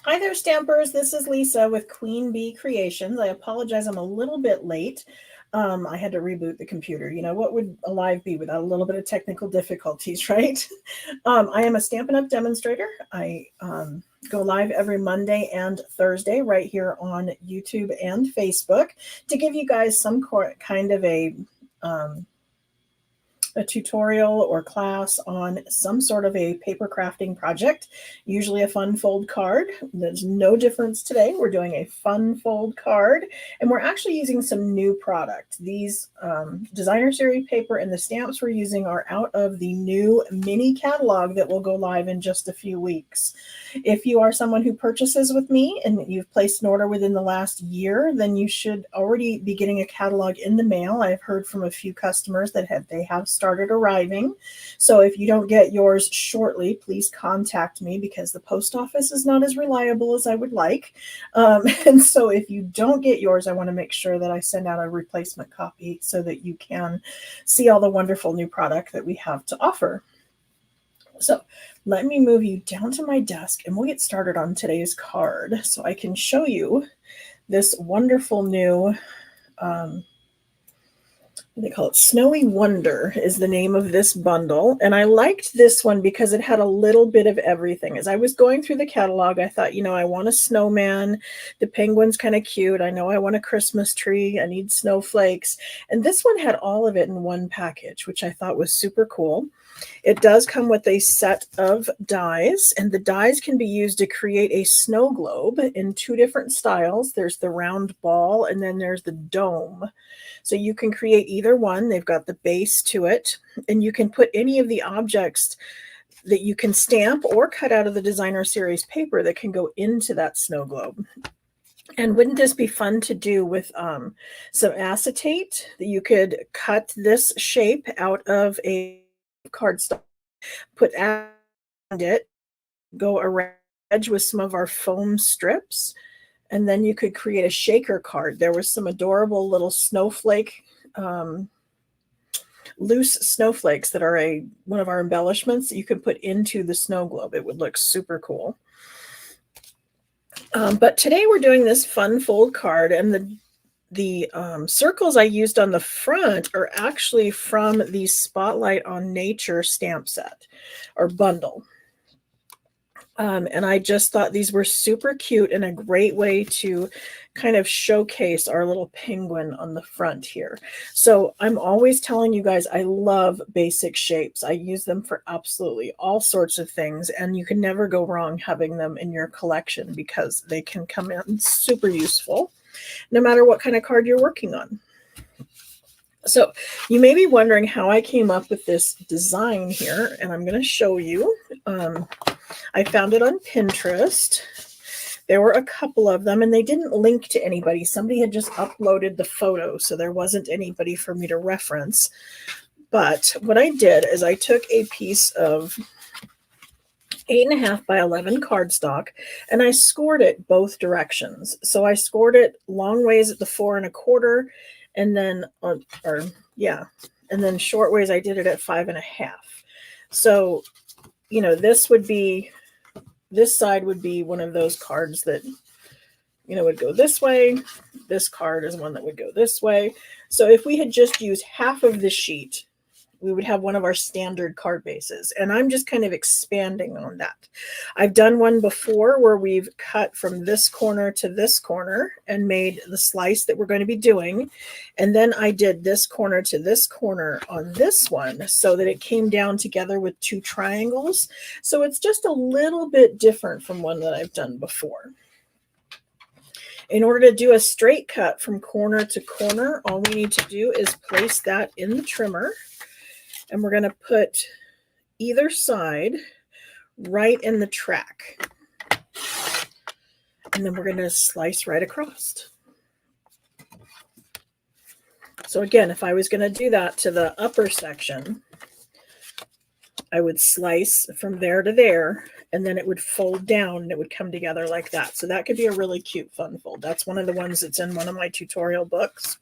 Hi there, Stampers. This is Lisa with Queen Bee Creations. I apologize, I'm a little bit late. I had to reboot the computer. You know, what would a live be without a little bit of technical difficulties, right? I am a Stampin' Up! Demonstrator. I go live every Monday and Thursday right here on YouTube and Facebook to give you guys some kind of a tutorial or class on some sort of a paper crafting project, usually a fun fold card. There's no difference today. We're doing a fun fold card, and we're actually using some new product. These designer series paper and the stamps we're using are out of the new mini catalog that will go live in just a few weeks. If you are someone who purchases with me and you've placed an order within the last year, then you should already be getting a catalog in the mail. I've heard from a few customers that they have started arriving. So if you don't get yours shortly, please contact me because the post office is not as reliable as I would like. And so if you don't get yours, I want to make sure that I send out a replacement copy so that you can see all the wonderful new product that we have to offer. So let me move you down to my desk and we'll get started on today's card so I can show you this wonderful new, they call it Snowy Wonder is the name of this bundle. And I liked this one because it had a little bit of everything. As I was going through the catalog, I thought, you know, I want a snowman. The penguin's kind of cute. I know I want a Christmas tree. I need snowflakes. And this one had all of it in one package, which I thought was super cool. It does come with a set of dies, and the dies can be used to create a snow globe in two different styles. There's the round ball, and then there's the dome. So you can create either one. They've got the base to it, and you can put any of the objects that you can stamp or cut out of the designer series paper that can go into that snow globe. And wouldn't this be fun to do with some acetate that you could cut this shape out of a cardstock, put around it, go around the edge with some of our foam strips, and then you could create a shaker card. There was some adorable little snowflake, loose snowflakes that are one of our embellishments that you could put into the snow globe. It would look super cool. But today we're doing this fun fold card, and the circles I used on the front are actually from the Spotlight on Nature stamp set or bundle. And I just thought these were super cute and a great way to kind of showcase our little penguin on the front here. So I'm always telling you guys, I love basic shapes. I use them for absolutely all sorts of things, and you can never go wrong having them in your collection because they can come in super useful no matter what kind of card you're working on. So you may be wondering how I came up with this design here, and I'm going to show you. I found it on Pinterest. There were a couple of them, and they didn't link to anybody. Somebody had just uploaded the photo, so there wasn't anybody for me to reference. But what I did is I took a piece of 8.5 by 11 cardstock, and I scored it both directions. So I scored it long ways at the 4 1/4, and then and then short ways I did it at 5 1/2. So, you know, this side would be one of those cards that, you know, would go this way. This card is one that would go this way. So if we had just used half of the sheet, we would have one of our standard card bases. And I'm just kind of expanding on that. I've done one before where we've cut from this corner to this corner and made the slice that we're going to be doing. And then I did this corner to this corner on this one so that it came down together with two triangles. So it's just a little bit different from one that I've done before. In order to do a straight cut from corner to corner, all we need to do is place that in the trimmer. And we're going to put either side right in the track. And then we're going to slice right across. So again, if I was going to do that to the upper section, I would slice from there to there, and then it would fold down and it would come together like that. So that could be a really cute fun fold. That's one of the ones that's in one of my tutorial books.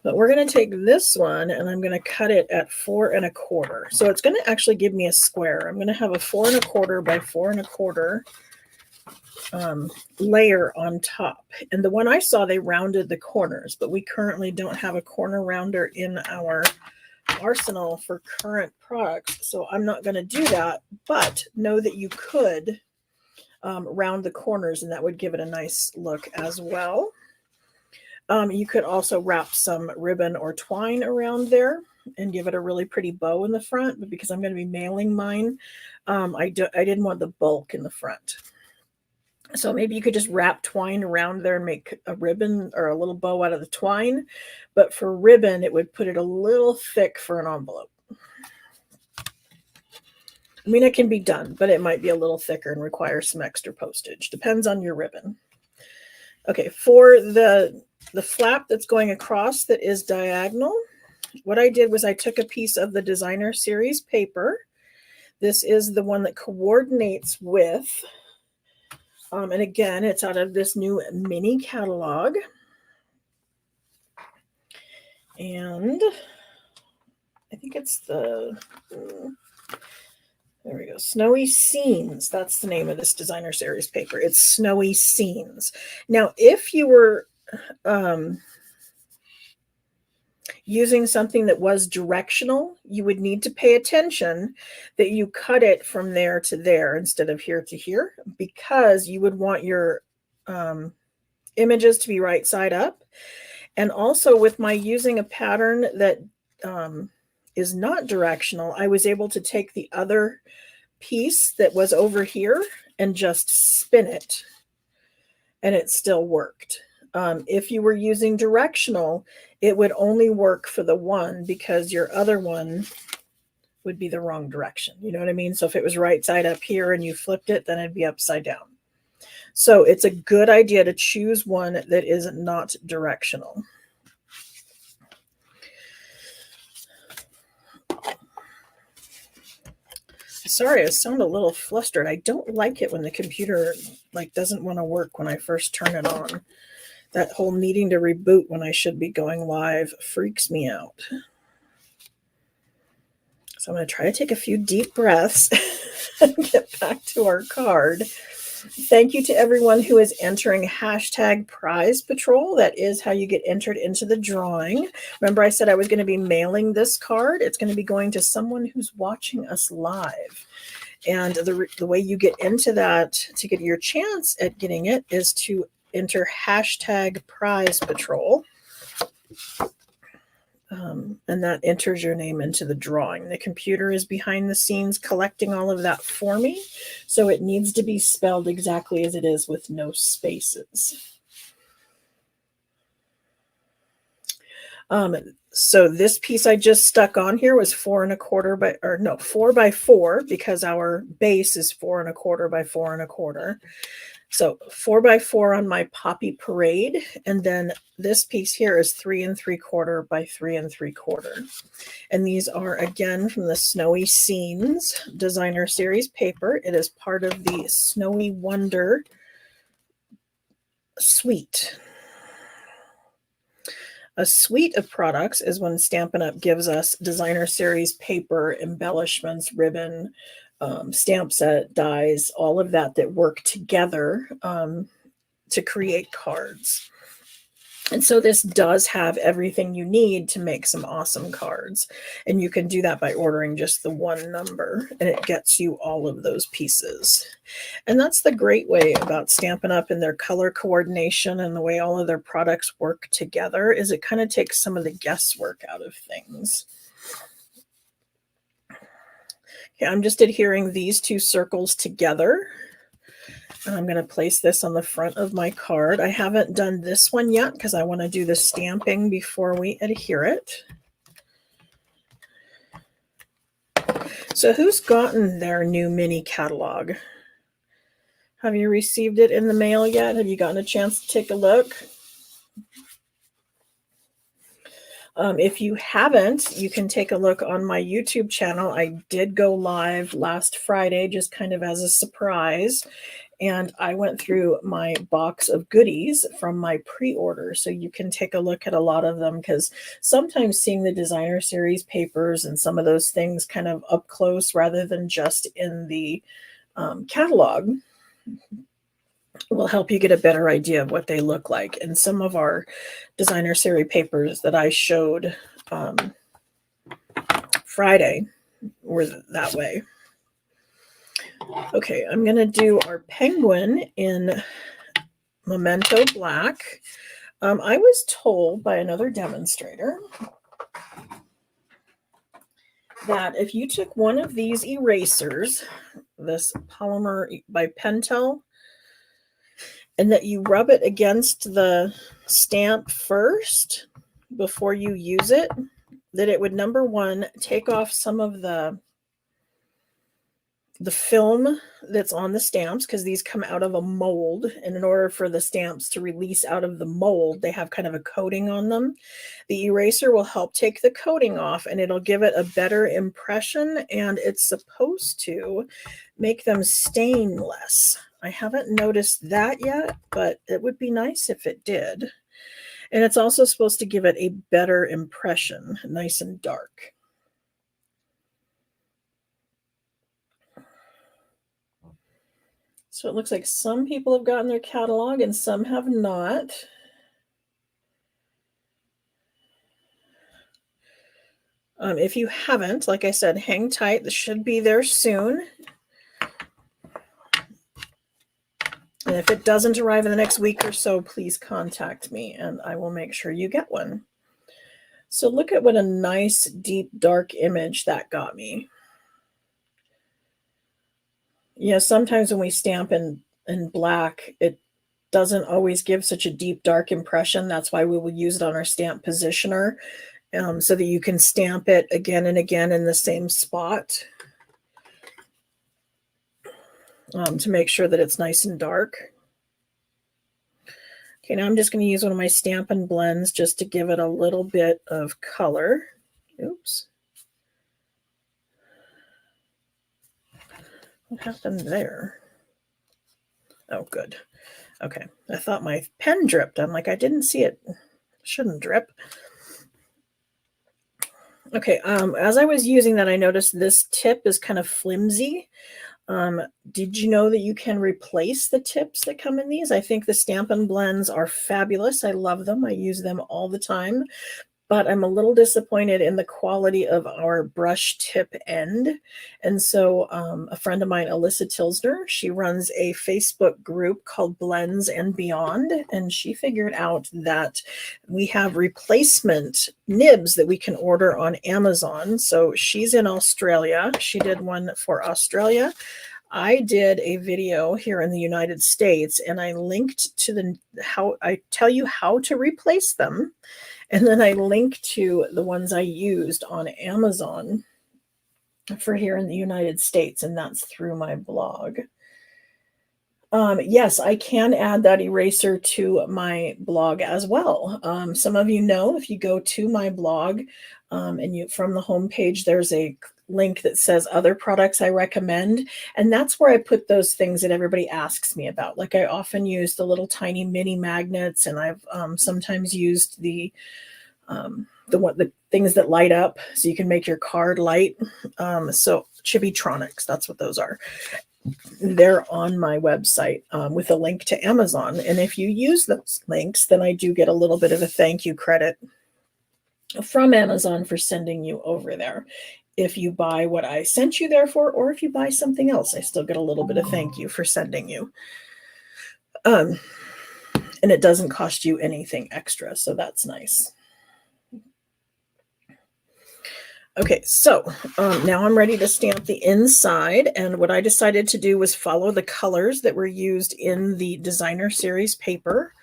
But we're going to take this one and I'm going to cut it at 4 1/4. So it's going to actually give me a square. I'm going to have a 4 1/4 by 4 1/4 layer on top. And the one I saw, they rounded the corners, but we currently don't have a corner rounder in our arsenal for current products. So I'm not going to do that, but know that you could round the corners and that would give it a nice look as well. You could also wrap some ribbon or twine around there and give it a really pretty bow in the front, but because I'm going to be mailing mine, I didn't want the bulk in the front. So maybe you could just wrap twine around there and make a ribbon or a little bow out of the twine. But for ribbon, it would put it a little thick for an envelope. I mean, it can be done, but it might be a little thicker and require some extra postage. Depends on your ribbon. Okay, for the flap that's going across that is diagonal, what I did was I took a piece of the designer series paper. This is the one that coordinates with, and again, it's out of this new mini catalog. And I think it's the, there we go, Snowy Scenes. That's the name of this designer series paper. It's Snowy Scenes. Now, if you were using something that was directional, you would need to pay attention that you cut it from there to there instead of here to here, because you would want your images to be right side up. And also with my using a pattern that is not directional, I was able to take the other piece that was over here and just spin it, and it still worked. If you were using directional, it would only work for the one because your other one would be the wrong direction. You know what I mean? So if it was right side up here and you flipped it, then it'd be upside down. So it's a good idea to choose one that is not directional. Sorry, I sound a little flustered. I don't like it when the computer doesn't want to work when I first turn it on. That whole needing to reboot when I should be going live freaks me out. So I'm going to try to take a few deep breaths and get back to our card. Thank you to everyone who is entering hashtag Prize Patrol. That is how you get entered into the drawing. Remember, I said I was going to be mailing this card. It's going to be going to someone who's watching us live. And the way you get into that to get your chance at getting it is to enter hashtag Prize Patrol. And that enters your name into the drawing. The computer is behind the scenes collecting all of that for me. So it needs to be spelled exactly as it is with no spaces. So this piece I just stuck on here was 4 1/4 4 by 4, because our base is 4 1/4 by 4 1/4. So 4 by 4 on my Poppy Parade. And then this piece here is 3 3/4 by 3 3/4. And these are, again, from the Snowy Scenes designer series paper. It is part of the Snowy Wonder suite. A suite of products is when Stampin' Up! Gives us designer series paper, embellishments, ribbon, stamp set, dies, all of that work together to create cards. And so this does have everything you need to make some awesome cards. And you can do that by ordering just the one number, and it gets you all of those pieces. And that's the great way about Stampin' Up! And their color coordination and the way all of their products work together is it kind of takes some of the guesswork out of things. Okay, I'm just adhering these two circles together. And I'm going to place this on the front of my card. I haven't done this one yet because I want to do the stamping before we adhere it. So who's gotten their new mini catalog? Have you received it in the mail yet? Have you gotten a chance to take a look? If you haven't, you can take a look on my YouTube channel. I did go live last Friday, just kind of as a surprise. And I went through my box of goodies from my pre-order. So you can take a look at a lot of them, because sometimes seeing the designer series papers and some of those things kind of up close rather than just in the catalog will help you get a better idea of what they look like. And some of our designer series papers that I showed Friday were that way. Okay, I'm going to do our penguin in Memento Black. I was told by another demonstrator that if you took one of these erasers, this polymer by Pentel, and that you rub it against the stamp first before you use it, that it would, number one, take off some of the film that's on the stamps, because these come out of a mold, and in order for the stamps to release out of the mold, they have kind of a coating on them. The eraser will help take the coating off, and it'll give it a better impression, and it's supposed to make them stain less. I haven't noticed that yet, but it would be nice if it did. And it's also supposed to give it a better impression, nice and dark. So it looks like some people have gotten their catalog and some have not. If you haven't, like I said, hang tight. This should be there soon. And if it doesn't arrive in the next week or so, please contact me and I will make sure you get one. So look at what a nice, deep, dark image that got me. You know, sometimes when we stamp in black, it doesn't always give such a deep, dark impression. That's why we will use it on our stamp positioner, so that you can stamp it again and again in the same spot, to make sure that it's nice and dark. Okay, now I'm just going to use one of my Stampin' Blends just to give it a little bit of color. Oops. What happened there? Oh, good. Okay, I thought my pen dripped. I'm like, I didn't see it. Shouldn't drip. Okay, as I was using that, I noticed this tip is kind of flimsy. Did you know that you can replace the tips that come in these? I think the Stampin' Blends are fabulous. I love them. I use them all the time. But I'm a little disappointed in the quality of our brush tip end. And so a friend of mine, Alyssa Tilsner, she runs a Facebook group called Blends and Beyond, and she figured out that we have replacement nibs that we can order on Amazon. So she's in Australia. She did one for Australia. I did a video here in the United States, and I linked to how I tell you how to replace them. And then I link to the ones I used on Amazon for here in the United States, and that's through my blog. Yes, I can add that eraser to my blog as well. Some of you know, if you go to my blog and you from the homepage, there's a link that says other products I recommend, and that's where I put those things that everybody asks me about. Like I often use the little tiny mini magnets, and I've sometimes used the things that light up so you can make your card light. So Chibitronics, that's what those are. They're on my website with a link to Amazon. And if you use those links, then I do get a little bit of a thank you credit from Amazon for sending you over there. If you buy what I sent you there for, or if you buy something else, I still get a little bit of thank you for sending you. And it doesn't cost you anything extra, so that's nice. Okay, so now I'm ready to stamp the inside, and what I decided to do was follow the colors that were used in the designer series paper.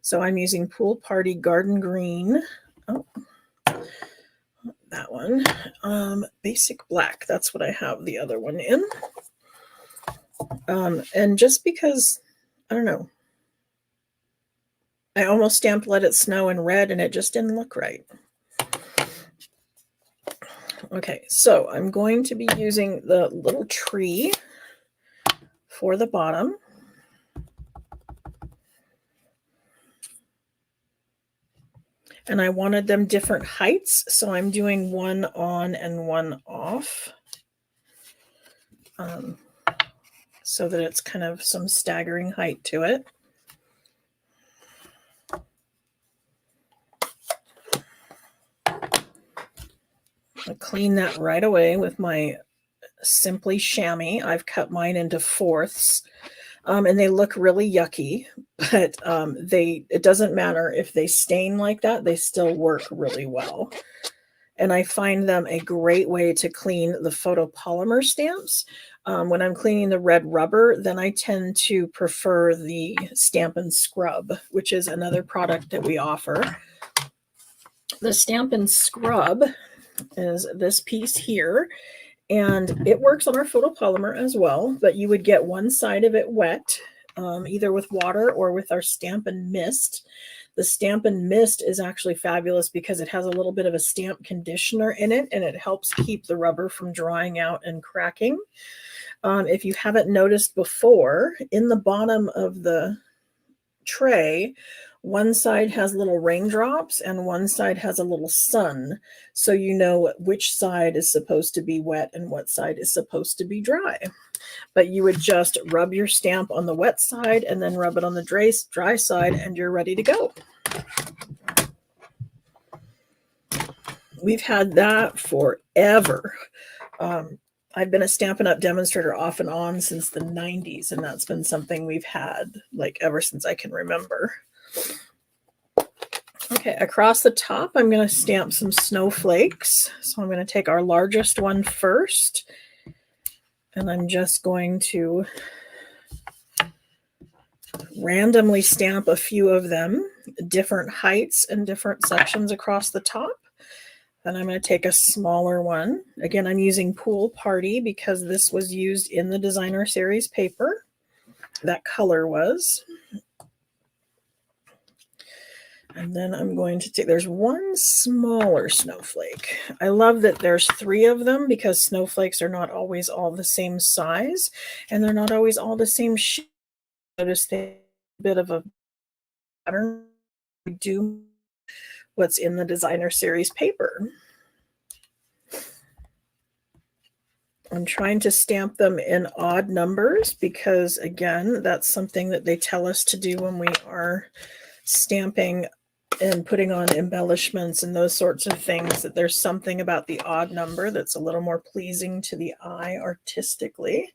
So I'm using Pool Party Garden Green. Oh, that one. Basic Black, that's what I have the other one in. And just because, I don't know, I almost stamped Let It Snow in red and it just didn't look right. Okay, so I'm going to be using the little tree for the bottom. And I wanted them different heights, so I'm doing one on and one off, so that it's kind of some staggering height to it. I clean that right away with my Simply Chamois. I've cut mine into fourths, and they look really yucky, but it doesn't matter if they stain like that, they still work really well. And I find them a great way to clean the photopolymer stamps. When I'm cleaning the red rubber, then I tend to prefer the Stampin' Scrub, which is another product that we offer. The Stampin' Scrub is this piece here, and it works on our photopolymer as well, but you would get one side of it wet, either with water or with our Stampin' Mist. The Stampin' Mist is actually fabulous because it has a little bit of a stamp conditioner in it, and it helps keep the rubber from drying out and cracking. If you haven't noticed before, in the bottom of the tray, one side has little raindrops and one side has a little sun, so you know which side is supposed to be wet and what side is supposed to be dry. But you would just rub your stamp on the wet side and then rub it on the dry side, and you're ready to go. We've had that forever. I've been a Stampin' Up! Demonstrator off and on since the 90s, and that's been something we've had like ever since I can remember. Okay, across the top, I'm going to stamp some snowflakes. So I'm going to take our largest one first, and I'm just going to randomly stamp a few of them, different heights and different sections across the top. Then I'm going to take a smaller one. Again, I'm using Pool Party because this was used in the Designer Series paper. That color was. And then I'm going to take, there's one smaller snowflake. I love that there's 3 of them because snowflakes are not always all the same size, and they're not always all the same shape. Notice a bit of a pattern. We do what's in the Designer Series paper. I'm trying to stamp them in odd numbers because, again, that's something that they tell us to do when we are stamping and putting on embellishments and those sorts of things, that there's something about the odd number that's a little more pleasing to the eye artistically.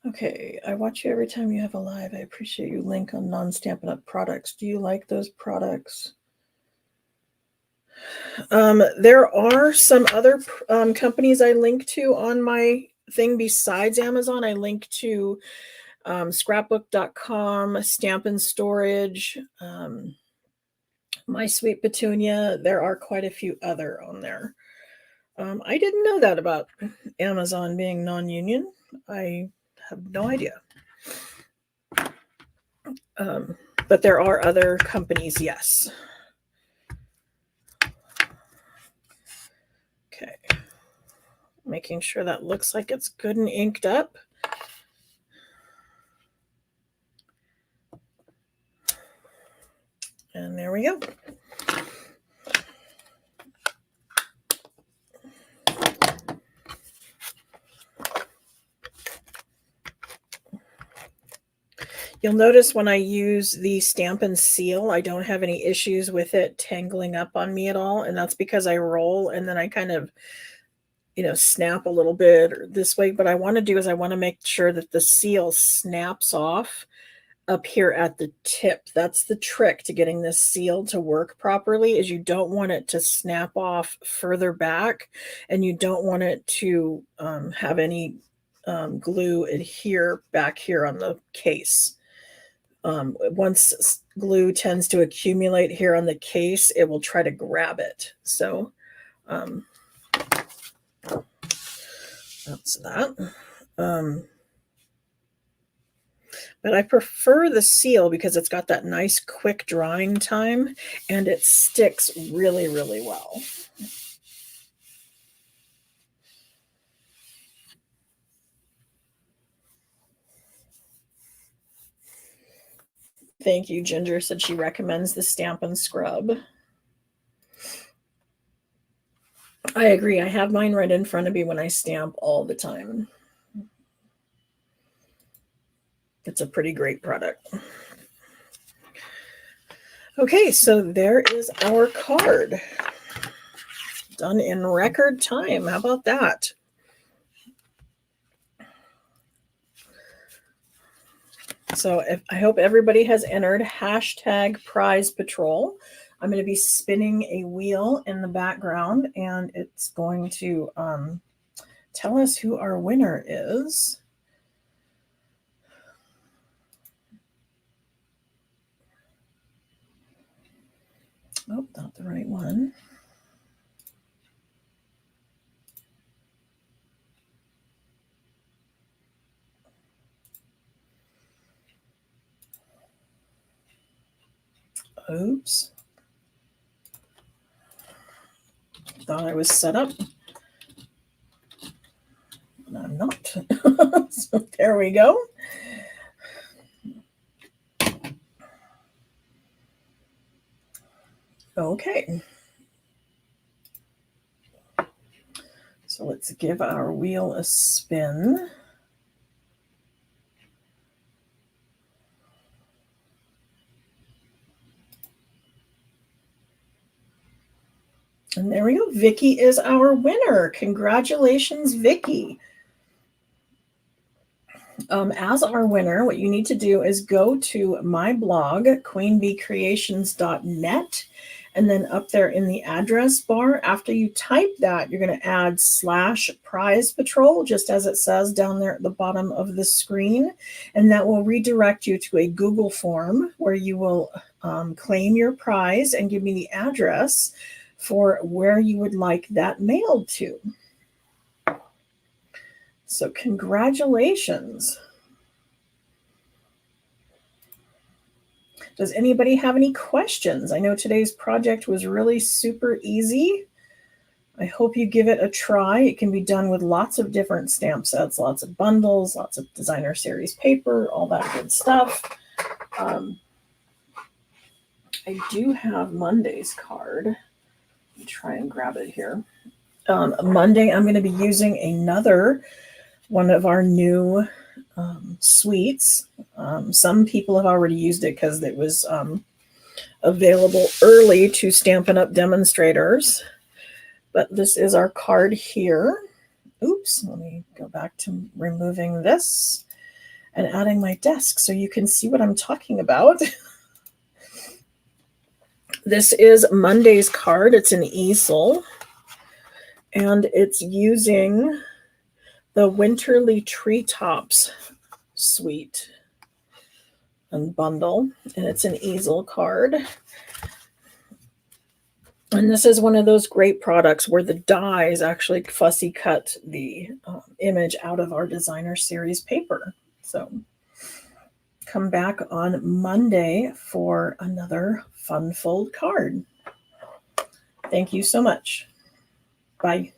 Okay, I watch you every time you have a live. I appreciate you link on non-Stampin' Up! Products. Do you like those products? There are some other companies I link to on my thing besides Amazon. I link to scrapbook.com, Stampin' Storage, My Sweet Petunia. There are quite a few other on there. I didn't know that about Amazon being non-union. I have no idea. But there are other companies, yes. Okay. Making sure that looks like it's good and inked up. And there we go. You'll notice when I use the Stampin' Seal, I don't have any issues with it tangling up on me at all. And that's because I roll and then I kind of, snap a little bit or this way. But I want to do is I want to make sure that the seal snaps off up here at the tip. That's the trick to getting this seal to work properly, is you don't want it to snap off further back, and you don't want it to have any glue adhere back here on the case. Once glue tends to accumulate here on the case, it will try to grab it. So That's that. But I prefer the seal because it's got that nice quick drying time and it sticks really, really well. Thank you. Ginger said she recommends the Stampin' Scrub. I agree. I have mine right in front of me when I stamp all the time. It's a pretty great product. Okay, so there is our card. Done in record time. How about that? So I hope everybody has entered hashtag prize patrol. I'm going to be spinning a wheel in the background and it's going to tell us who our winner is. Oh, not the right one. Oops. Thought I was set up. And I'm not. So there we go. Okay. So let's give our wheel a spin. And there we go. Vicky is our winner. Congratulations, Vicky. As our winner, what you need to do is go to my blog, queenbeecreations.net, and then up there in the address bar, after you type that, you're going to add /prize patrol, just as it says down there at the bottom of the screen, and that will redirect you to a Google form where you will claim your prize and give me the address for where you would like that mailed to. So congratulations. Does anybody have any questions? I know today's project was really super easy. I hope you give it a try. It can be done with lots of different stamp sets, lots of bundles, lots of designer series paper, all that good stuff. I do have Monday's card. Let me try and grab it here. Monday, I'm going to be using another one of our new suites. Some people have already used it because it was available early to Stampin' Up! Demonstrators. But this is our card here. Oops, let me go back to removing this and adding my desk so you can see what I'm talking about. This is Monday's card. It's an easel, and it's using the Winterly Treetops suite and bundle, and it's an easel card. And this is one of those great products where the dies actually fussy cut the image out of our designer series paper. So come back on Monday for another fun fold card. Thank you so much. Bye.